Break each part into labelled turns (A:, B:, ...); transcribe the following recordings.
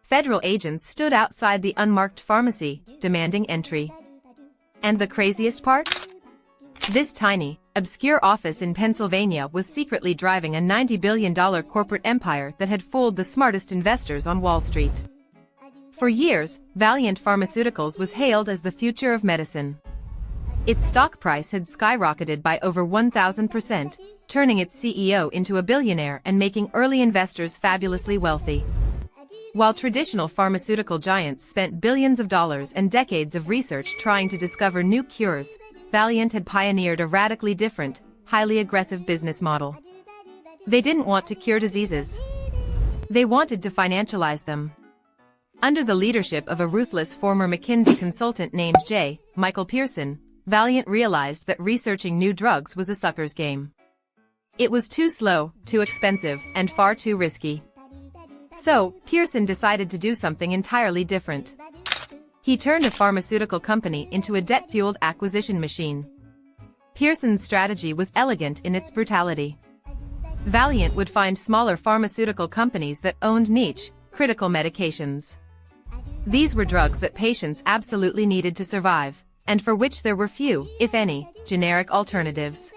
A: Federal agents stood outside the unmarked pharmacy, demanding entry. And the craziest part? This tiny, obscure office in Pennsylvania was secretly driving a $90 billion corporate empire that had fooled the smartest investors on Wall Street. For years, Valeant Pharmaceuticals was hailed as the future of medicine. Its stock price had skyrocketed by over 1,000%, turning its CEO into a billionaire and making early investors fabulously wealthy. While traditional pharmaceutical giants spent billions of dollars and decades of research trying to discover new cures, Valeant had pioneered a radically different, highly aggressive business model. They didn't want to cure diseases. They wanted to financialize them. Under the leadership of a ruthless former McKinsey consultant named J. Michael Pearson, Valeant realized that researching new drugs was a sucker's game. It was too slow, too expensive, and far too risky. So, Pearson decided to do something entirely different. He turned a pharmaceutical company into a debt-fueled acquisition machine. Pearson's strategy was elegant in its brutality. Valeant would find smaller pharmaceutical companies that owned niche, critical medications. These were drugs that patients absolutely needed to survive, and for which there were few, if any, generic alternatives.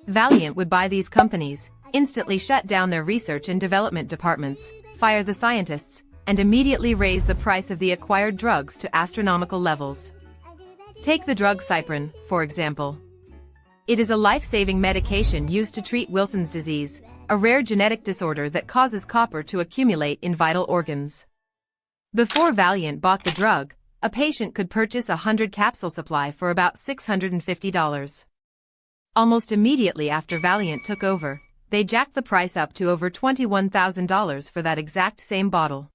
A: Valeant would buy these companies, instantly shut down their research and development departments, fire the scientists, and immediately raise the price of the acquired drugs to astronomical levels. Take the drug Cyprin, for example. It is a life-saving medication used to treat Wilson's disease, a rare genetic disorder that causes copper to accumulate in vital organs. Before Valeant bought the drug, a patient could purchase a 100-capsule supply for about $650. Almost immediately after Valeant took over, they jacked the price up to over $21,000 for that exact same bottle.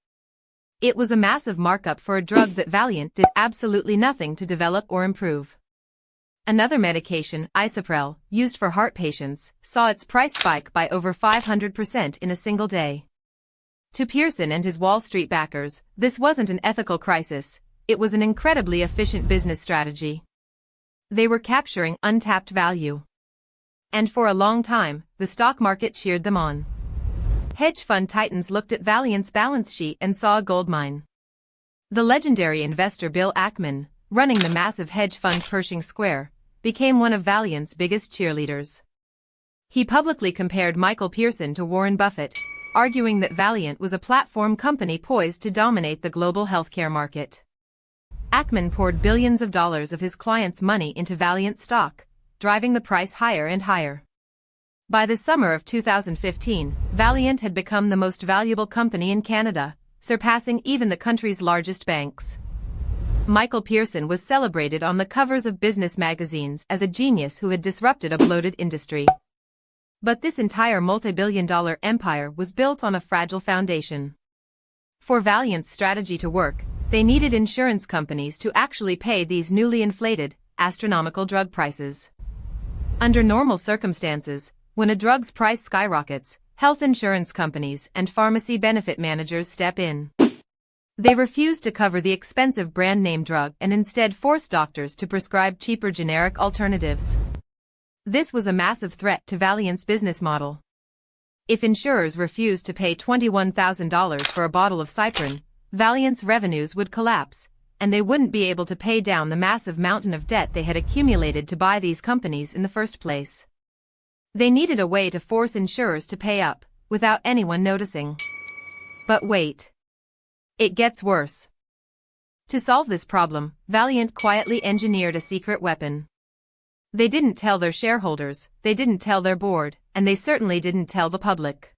A: It was a massive markup for a drug that Valeant did absolutely nothing to develop or improve. Another medication, Isoprel, used for heart patients, saw its price spike by over 500% in a single day. To Pearson and his Wall Street backers, this wasn't an ethical crisis, it was an incredibly efficient business strategy. They were capturing untapped value. And for a long time, the stock market cheered them on. Hedge fund titans looked at Valeant's balance sheet and saw a goldmine. The legendary investor Bill Ackman, running the massive hedge fund Pershing Square, became one of Valeant's biggest cheerleaders. He publicly compared Michael Pearson to Warren Buffett, arguing that Valeant was a platform company poised to dominate the global healthcare market. Ackman poured billions of dollars of his clients' money into Valeant stock, driving the price higher and higher. By the summer of 2015, Valeant had become the most valuable company in Canada, surpassing even the country's largest banks. Michael Pearson was celebrated on the covers of business magazines as a genius who had disrupted a bloated industry. But this entire multi-billion-dollar empire was built on a fragile foundation. For Valeant's strategy to work, they needed insurance companies to actually pay these newly inflated, astronomical drug prices. Under normal circumstances, when a drug's price skyrockets, health insurance companies and pharmacy benefit managers step in. They refuse to cover the expensive brand-name drug and instead force doctors to prescribe cheaper generic alternatives. This was a massive threat to Valeant's business model. If insurers refused to pay $21,000 for a bottle of Cyprin, Valeant's revenues would collapse, and they wouldn't be able to pay down the massive mountain of debt they had accumulated to buy these companies in the first place. They needed a way to force insurers to pay up, without anyone noticing. But wait. It gets worse. To solve this problem, Valeant quietly engineered a secret weapon. They didn't tell their shareholders, they didn't tell their board, and they certainly didn't tell the public.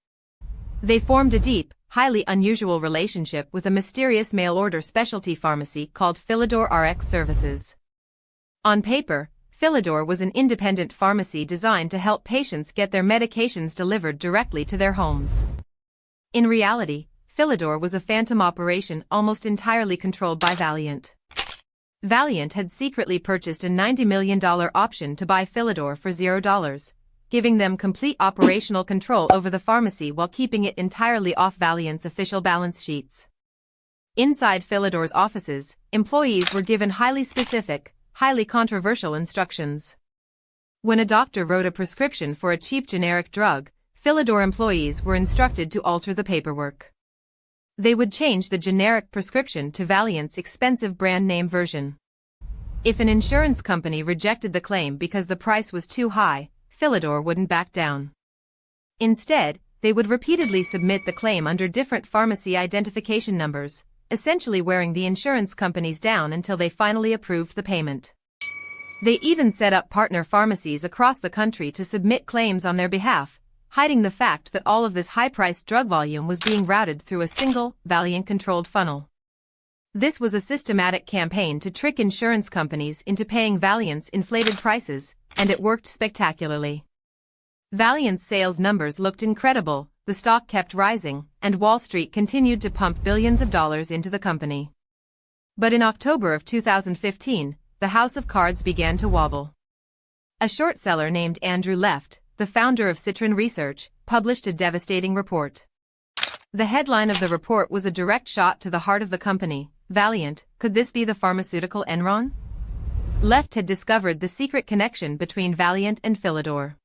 A: They formed a deep, highly unusual relationship with a mysterious mail-order specialty pharmacy called Philidor RX Services. On paper, Philidor was an independent pharmacy designed to help patients get their medications delivered directly to their homes. In reality, Philidor was a phantom operation almost entirely controlled by Valeant. Valeant had secretly purchased a $90 million option to buy Philidor for $0, giving them complete operational control over the pharmacy while keeping it entirely off Valeant's official balance sheets. Inside Philidor's offices, employees were given highly specific, highly controversial instructions. When a doctor wrote a prescription for a cheap generic drug, Philidor employees were instructed to alter the paperwork. They would change the generic prescription to Valeant's expensive brand name version. If an insurance company rejected the claim because the price was too high, Philidor wouldn't back down. Instead, they would repeatedly submit the claim under different pharmacy identification numbers, essentially wearing the insurance companies down until they finally approved the payment. They even set up partner pharmacies across the country to submit claims on their behalf, hiding the fact that all of this high-priced drug volume was being routed through a single, Valeant-controlled funnel. This was a systematic campaign to trick insurance companies into paying Valeant's inflated prices, and it worked spectacularly. Valeant's sales numbers looked incredible, the stock kept rising, and Wall Street continued to pump billions of dollars into the company. But in October of 2015, the house of cards began to wobble. A short seller named Andrew Left, the founder of Citron Research, published a devastating report. The headline of the report was a direct shot to the heart of the company. Valeant, could this be the pharmaceutical Enron? Left had discovered the secret connection between Valeant and Philidor.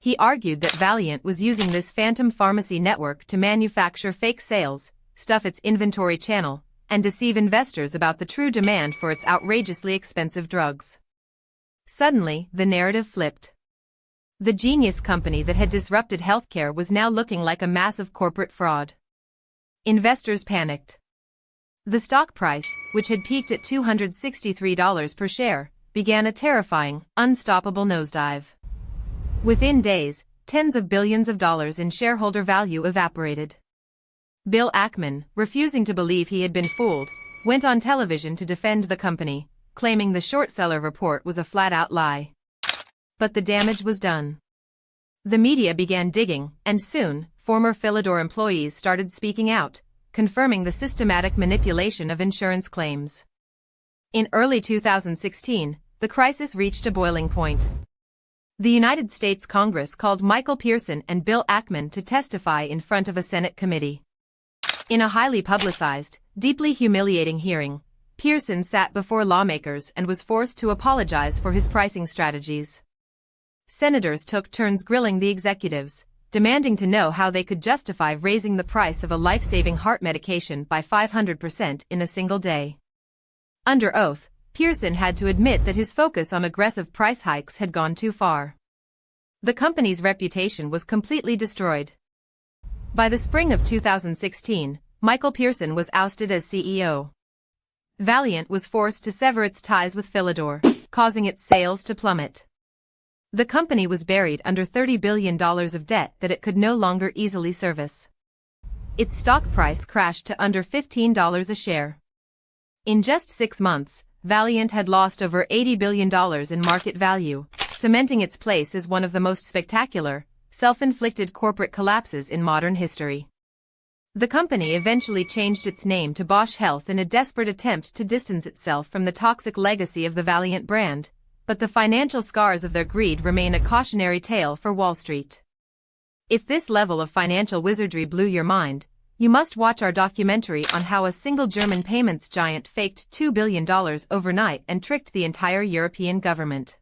A: He argued that Valeant was using this phantom pharmacy network to manufacture fake sales, stuff its inventory channel, and deceive investors about the true demand for its outrageously expensive drugs. Suddenly, the narrative flipped. The genius company that had disrupted healthcare was now looking like a massive corporate fraud. Investors panicked. The stock price, which had peaked at $263 per share, began a terrifying, unstoppable nosedive. Within days, tens of billions of dollars in shareholder value evaporated. Bill Ackman, refusing to believe he had been fooled, went on television to defend the company, claiming the short seller report was a flat-out lie. But the damage was done. The media began digging, and soon, former Philidor employees started speaking out, confirming the systematic manipulation of insurance claims. In early 2016, the crisis reached a boiling point. The United States Congress called Michael Pearson and Bill Ackman to testify in front of a Senate committee. In a highly publicized, deeply humiliating hearing, Pearson sat before lawmakers and was forced to apologize for his pricing strategies. Senators took turns grilling the executives, demanding to know how they could justify raising the price of a life-saving heart medication by 500% in a single day. Under oath, Pearson had to admit that his focus on aggressive price hikes had gone too far. The company's reputation was completely destroyed. By the spring of 2016, Michael Pearson was ousted as CEO. Valeant was forced to sever its ties with Philidor, causing its sales to plummet. The company was buried under $30 billion of debt that it could no longer easily service. Its stock price crashed to under $15 a share. In just 6 months, Valeant had lost over $80 billion in market value, cementing its place as one of the most spectacular, self-inflicted corporate collapses in modern history. The company eventually changed its name to Bausch Health in a desperate attempt to distance itself from the toxic legacy of the Valeant brand, but the financial scars of their greed remain a cautionary tale for Wall Street. If this level of financial wizardry blew your mind, you must watch our documentary on how a single German payments giant faked $2 billion overnight and tricked the entire European government.